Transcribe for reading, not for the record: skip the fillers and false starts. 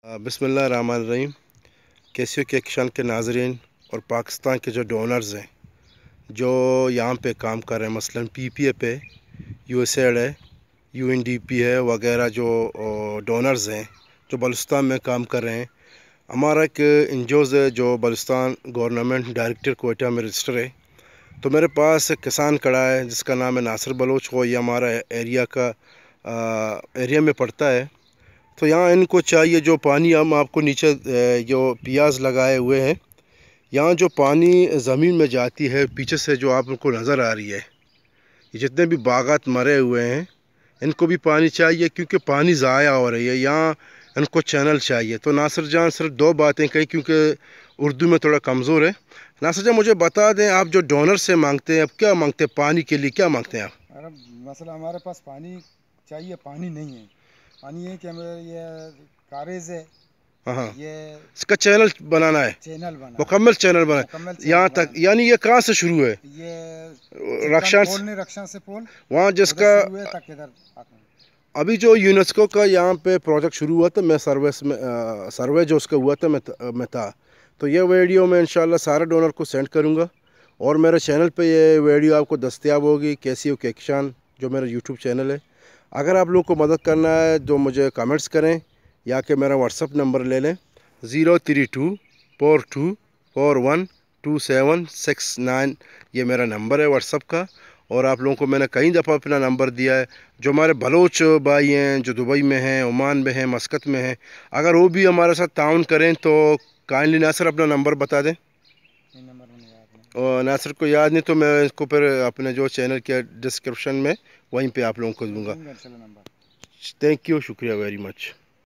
बिस्मिल्लाहिर्रहमानिर्रहीम। कैसियो के किसान के नाज़रीन और पाकिस्तान के जो डोनर्स हैं जो यहाँ पे काम कर रहे हैं, मसलन पीपीए पे यूएसएड है, यूएनडीपी है वगैरह, जो डोनर्स हैं जो बलूचिस्तान में काम कर रहे हैं। हमारा एक इंजोज़ है जो बलूचिस्तान गवर्नमेंट डायरेक्टर कोयटा में रजिस्टर है। तो मेरे पास एक किसान खड़ा है जिसका नाम है नासिर बलोच। वो ये हमारा एरिया में पड़ता है। तो यहाँ इनको चाहिए जो पानी, हम आपको नीचे जो प्याज लगाए हुए हैं, यहाँ जो पानी ज़मीन में जाती है पीछे से जो आपको नज़र आ रही है, ये जितने भी बागात मरे हुए हैं इनको भी पानी चाहिए क्योंकि पानी ज़ाया हो रही है। यहाँ इनको चैनल चाहिए। तो नासिर जान सिर्फ दो बातें कही क्योंकि उर्दू में थोड़ा कमज़ोर है। नासिर जान मुझे बता दें, आप जो डोनर से मांगते हैं, अब क्या मांगते हैं पानी के लिए, क्या मांगते हैं आप? अरे मसला हमारे पास पानी चाहिए, पानी नहीं है। पानी है कि हमें ये कारेज है, हाँ, ये इसका चैनल बनाना है, चैनल बना, मुकम्मल चैनल बना यहाँ तक। यानी ये कहाँ से शुरू है? ये रक्षा से पोल वहाँ जिसका अभी जो यूनेस्को का यहाँ पे प्रोजेक्ट शुरू हुआ था, मैं सर्वे जो उसका हुआ था मैं था। तो ये वीडियो मैं इंशाल्लाह सारे डोनर को सेंड करूँगा और मेरे चैनल पे ये वीडियो आपको दस्तयाब होगी, कैसियो के किसान जो मेरा यूट्यूब चैनल है। अगर आप लोगों को मदद करना है तो मुझे कमेंट्स करें या कि मेरा व्हाट्सअप नंबर ले लें 03242412769। ये मेरा नंबर है व्हाट्सअप का। और आप लोगों को मैंने कई दफ़ा अपना नंबर दिया है। जो हमारे बलोच भाई हैं जो दुबई में हैं, ओमान में हैं, मस्कत में हैं, अगर वो भी हमारे साथ ताउन करें तो काइंडली नासिर अपना नंबर बता दें। और नासिर को याद नहीं तो मैं इसको फिर अपने जो चैनल के डिस्क्रिप्शन में वहीं पे आप लोगों को दूंगा। थैंक यू, शुक्रिया वेरी मच।